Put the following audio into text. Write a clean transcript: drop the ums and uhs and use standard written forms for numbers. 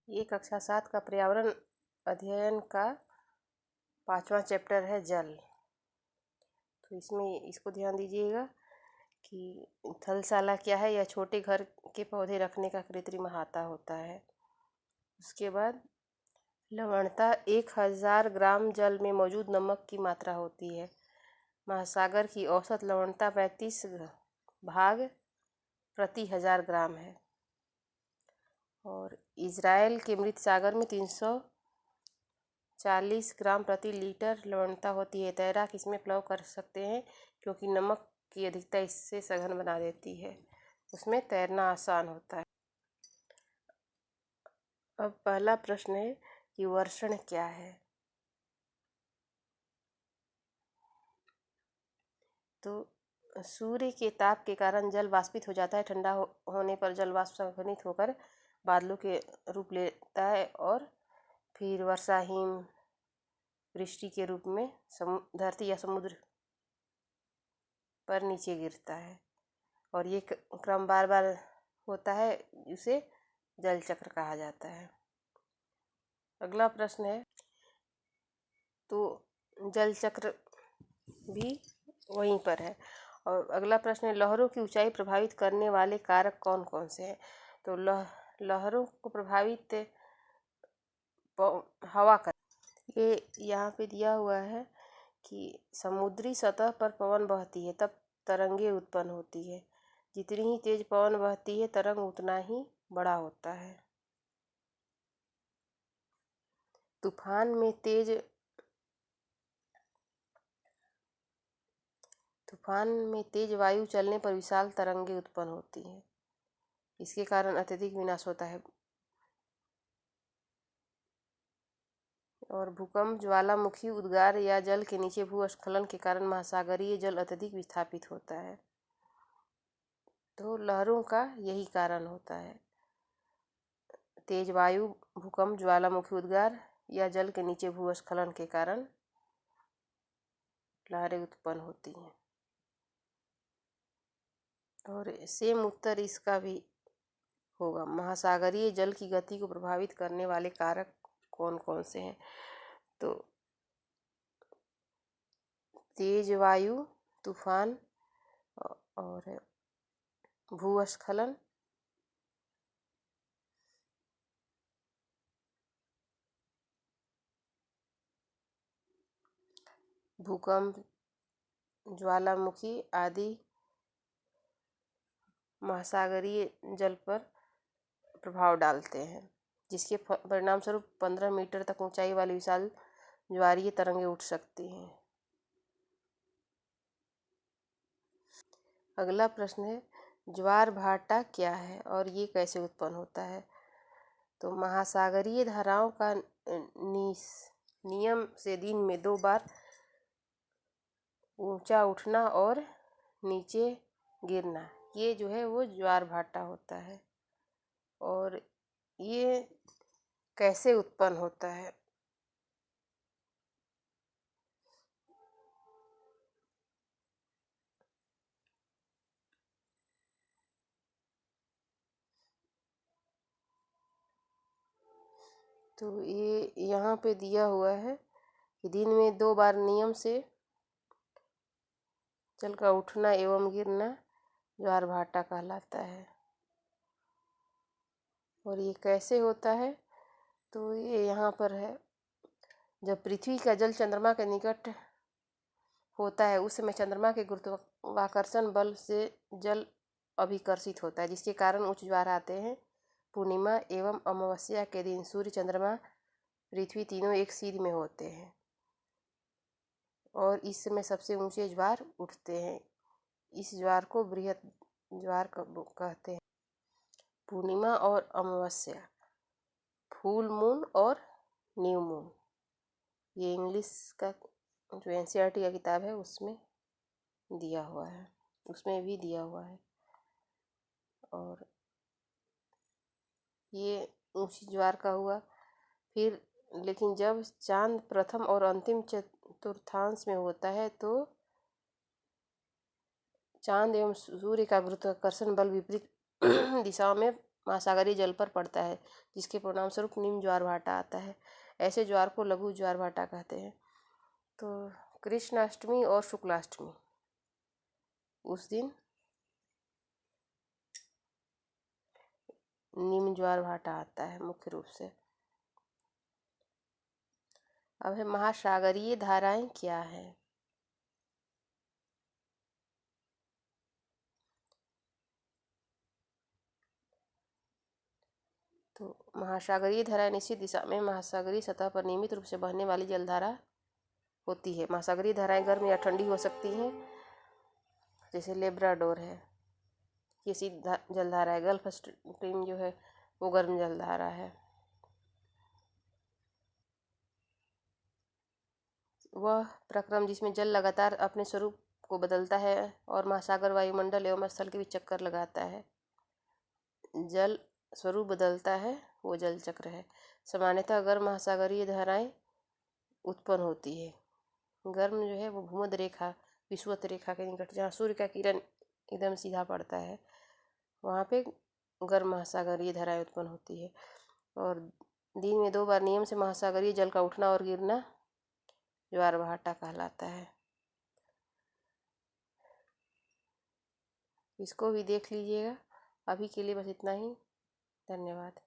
ये कक्षा 7 का पर्यावरण अध्ययन का 5वां चैप्टर है जल। तो इसमें इसको ध्यान दीजिएगा कि थलशाला क्या है। यह छोटे घर के पौधे रखने का कृत्रिम अहाता होता है। उसके बाद लवणता 1000 ग्राम जल में मौजूद नमक की मात्रा होती है। महासागर की औसत लवणता 35 भाग प्रति 1000 ग्राम है। और इजराइल के मृत सागर में 340 ग्राम प्रति लीटर लवणता होती है। तैराक इसमें प्लाव कर सकते हैं क्योंकि नमक की अधिकता इससे सघन बना देती है। उसमें तैरना आसान होता है। अब पहला प्रश्न है कि वर्षण क्या है। तो सूर्य के ताप के कारण जल वाष्पित हो जाता है। ठंडा होने पर जल वाष्प संघनित होकर बादलों के रूप लेता है और फिर वर्षा हिम वृष्टि के रूप में धरती या समुद्र पर नीचे गिरता है। और ये क्रम बार बार होता है, इसे जल चक्र कहा जाता है। अगला प्रश्न है, तो जल चक्र भी वहीं पर है। और अगला प्रश्न है, लहरों की ऊंचाई प्रभावित करने वाले कारक कौन कौन से हैं। तो लहरों को प्रभावित हवा कर, ये यहाँ पे दिया हुआ है कि समुद्री सतह पर पवन बहती है तब तरंगे उत्पन्न होती है। जितनी ही तेज पवन बहती है तरंग उतना ही बड़ा होता है। तूफान में तेज वायु चलने पर विशाल तरंगे उत्पन्न होती हैं। इसके कारण अत्यधिक विनाश होता है। और भूकंप, ज्वालामुखी उद्गार या जल के नीचे भूस्खलन के कारण महासागरीय जल अत्यधिक विस्थापित होता है। तो लहरों का यही कारण होता है। तेज वायु, भूकंप, ज्वालामुखी उद्गार या जल के नीचे भूस्खलन के कारण लहरें उत्पन्न होती हैं। और सेम उत्तर इसका भी होगा। महासागरीय जल की गति को प्रभावित करने वाले कारक कौन कौन से हैं। तो तेज वायु, तूफान और भूस्खलन, भूकंप, ज्वालामुखी आदि महासागरीय जल पर प्रभाव डालते हैं, जिसके परिणाम स्वरूप 15 मीटर तक ऊंचाई वाली विशाल ज्वारीय तरंगें उठ सकती हैं। अगला प्रश्न है, ज्वार भाटा क्या है और ये कैसे उत्पन्न होता है। तो महासागरीय धाराओं का नियम से दिन में 2 बार ऊंचा उठना और नीचे गिरना, ये जो है वो ज्वार भाटा होता है। और ये कैसे उत्पन्न होता है। तो ये यहाँ पे दिया हुआ है कि दिन में 2 बार नियम से जल का उठना एवं गिरना ज्वार भाटा कहलाता है। और ये कैसे होता है, तो ये यहाँ पर है, जब पृथ्वी का जल चंद्रमा के निकट होता है उस समय चंद्रमा के गुरुत्वाकर्षण बल से जल अभिकर्षित होता है, जिसके कारण उच्च ज्वार आते हैं। पूर्णिमा एवं अमावस्या के दिन सूर्य, चंद्रमा, पृथ्वी तीनों एक सीध में होते हैं और इस समय सबसे ऊंचे ज्वार उठते हैं। इस ज्वार को बृहत ज्वार कहते हैं। पूर्णिमा और अमावस्या, फुल मून और न्यू मून, ये इंग्लिश का जो एनसीईआरटी का किताब है उसमें दिया हुआ है, उसमें भी दिया हुआ है। और ये ऊंची ज्वार का हुआ। फिर लेकिन जब चांद प्रथम और अंतिम चतुर्थांश में होता है तो चांद एवं सूर्य का गुरुत्वाकर्षण बल विपरीत दिशाओं में महासागरीय जल पर पड़ता है, जिसके परिणाम स्वरूप निम्न ज्वार भाटा आता है। ऐसे ज्वार को लघु ज्वार भाटा कहते हैं। तो कृष्णाष्टमी और शुक्लाष्टमी, उस दिन निम्न ज्वार भाटा आता है मुख्य रूप से। अब है महासागरीय धाराएं क्या है। तो महासागरीय धाराएं निश्चित दिशा में महासागरीय सतह पर नियमित रूप से बहने वाली जलधारा होती है। महासागरीय धाराएं गर्म या ठंडी हो सकती हैं, जैसे लेब्राडोर है, ये सीधा जलधारा है। गल्फ स्ट्रीम जो है वो गर्म जलधारा है। वह प्रक्रम जिसमें जल लगातार अपने स्वरूप को बदलता है और महासागर वायुमंडल एवं स्थल के बीच चक्कर लगाता है। जल स्वरूप बदलता है वो जल चक्र है। सामान्यतः गर्म महासागरीय धाराएं उत्पन्न होती है। गर्म जो है वो भूमध्य रेखा, विषुवत रेखा के निकट, जहाँ सूर्य का किरण एकदम सीधा पड़ता है, वहाँ पे गर्म महासागरीय धाराएं उत्पन्न होती है। और दिन में 2 बार नियम से महासागरीय जल का उठना और गिरना ज्वार भाटा कहलाता है। इसको भी देख लीजिएगा। अभी के लिए बस इतना ही। धन्यवाद।